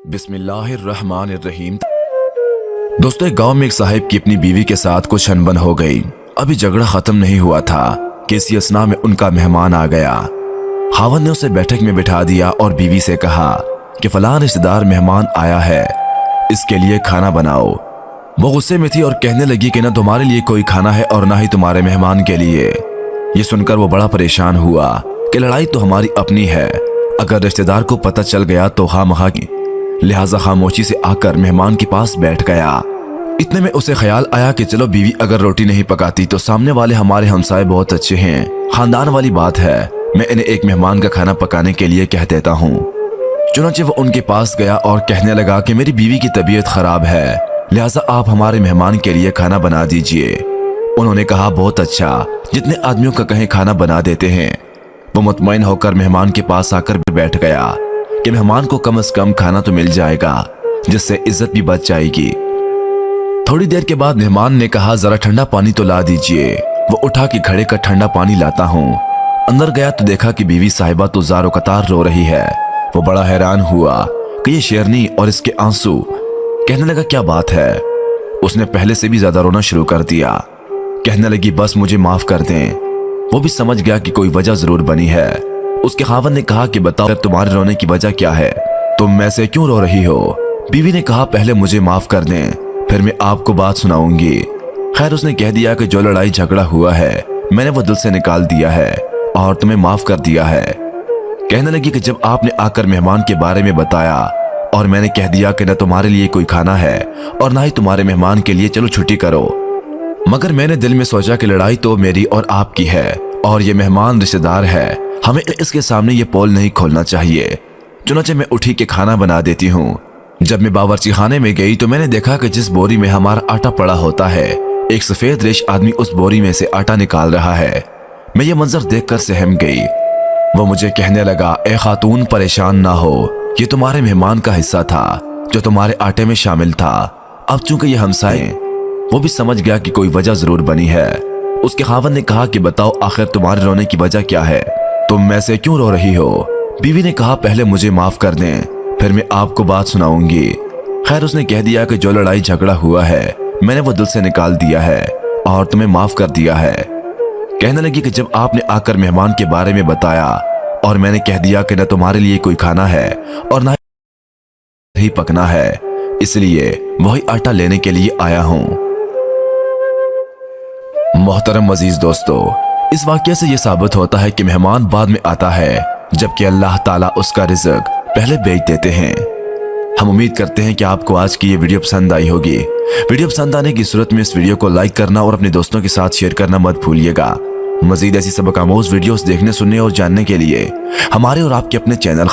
बिस्मिल्लाहिर्रहमानिर्रहीम। दोस्तों, एक गांव में एक साहिब की अपनी बीवी के साथ कुछ अनबन हो गई। अभी झगड़ा खत्म नहीं हुआ था कि इसी असना में उनका मेहमान आ गया। खावंद ने उसे बैठक में बिठा दिया और बीवी से कहा कि फलां रिश्तेदार मेहमान आया है, इसके लिए खाना बनाओ। वो गुस्से में थी और कहने लगी कि न तुम्हारे लिए कोई खाना है और ना ही तुम्हारे मेहमान के लिए। ये सुनकर वो बड़ा परेशान हुआ कि लड़ाई तो हमारी अपनी है, अगर रिश्तेदार को पता चल गया तो खामखा की, लिहाजा खामोशी से आकर मेहमान के पास बैठ गया। इतने में उसे ख्याल आया कि चलो बीवी अगर रोटी नहीं पकाती तो सामने वाले हमारे हमसाए बहुत अच्छे हैं, खानदान वाली बात है, मैं इन्हें एक मेहमान का खाना पकाने के लिए कह देता हूँ। चुनांचे वो उनके पास गया और कहने लगा कि मेरी बीवी की तबीयत खराब है, लिहाजा आप हमारे मेहमान के लिए खाना बना दीजिए। उन्होंने कहा बहुत अच्छा, जितने आदमियों का कहें खाना बना देते हैं। वो मुतमईन होकर मेहमान के पास आकर बैठ गया कि मेहमान को कम से कम खाना तो मिल जाएगा, जिससे इज्जत भी बच जाएगी। थोड़ी देर के बाद मेहमान ने कहा जरा ठंडा पानी तो ला दीजिए। वो उठा के घड़े का ठंडा पानी लाता हूँ। अंदर गया तो देखा कि बीवी साहिबा तो ज़ारो कतार रो रही है। वो बड़ा हैरान हुआ कि ये शेरनी और इसके आंसू। कहने लगा क्या बात है। उसने पहले से भी ज्यादा रोना शुरू कर दिया। कहने लगी बस मुझे माफ कर दें। वो भी समझ गया कि कोई वजह जरूर बनी है। उसके खावंद ने कहा कि बताओ तुम्हारे रोने की वजह क्या है, तुम ऐसे क्यों रो रही हो। बीवी ने कहा पहले मुझे माफ कर दें, फिर मैं आपको बात सुनाऊंगी। खैर उसने कह दिया कि जो लड़ाई झगड़ा हुआ है मैंने वो दिल से निकाल दिया है और तुम्हें माफ कर दिया है। कहने लगी कि जब आपने आकर मेहमान के बारे में बताया और मैंने कह दिया कि न तुम्हारे लिए कोई खाना है और ना ही तुम्हारे मेहमान के लिए, चलो छुट्टी करो, मगर मैंने दिल में सोचा कि लड़ाई तो मेरी और आपकी है और ये मेहमान रिश्तेदार है, हमें इसके सामने ये पोल नहीं खोलना चाहिए। चुनांचे मैं उठी के खाना बना देती हूँ। जब मैं बावर्ची खाने में गई तो मैंने देखा कि जिस बोरी में हमारा आटा पड़ा होता है, एक सफेद रेश आदमी उस बोरी में से आटा निकाल रहा है। मैं ये मंजर देखकर सहम गई। वो मुझे कहने लगा ए खातून परेशान ना हो, ये तुम्हारे मेहमान का हिस्सा था जो तुम्हारे आटे में शामिल था। अब चूंकि ये हमसाए, वो भी समझ गया कि कोई वजह जरूर बनी है। उसके खावंद ने कहा कि बताओ आखिर तुम्हारे रोने की वजह क्या है, तुम ऐसे क्यों रो रही हो। बीवी ने कहा पहले मुझे माफ कर दें, फिर मैं आपको बात सुनाऊंगी। खैर उसने कह दिया कि जो लड़ाई झगड़ा हुआ है मैंने वो दिल से निकाल दिया है और तुम्हें माफ कर दिया है। कहने लगी कि जब आपने आकर मेहमान के बारे में बताया और मैंने कह दिया कि न तुम्हारे लिए कोई खाना है और ना ही पकना है, इसलिए वही आटा लेने के लिए आया हूं। मोहतरम अजीज दोस्तों, इस वाक़ये से यह साबित होता है कि मेहमान बाद में आता है, जबकि अल्लाह ताला उसका रिज़्क पहले बेच देते हैं। हम उम्मीद करते हैं कि आपको आज की ये वीडियो पसंद आई होगी। वीडियो पसंद आने की सूरत में इस वीडियो को लाइक करना और अपने दोस्तों के साथ शेयर करना मत भूलिएगा। मजीद ऐसी सबक आमोज़ वीडियोस देखने, सुनने और जानने के लिए हमारे और आपके अपने चैनल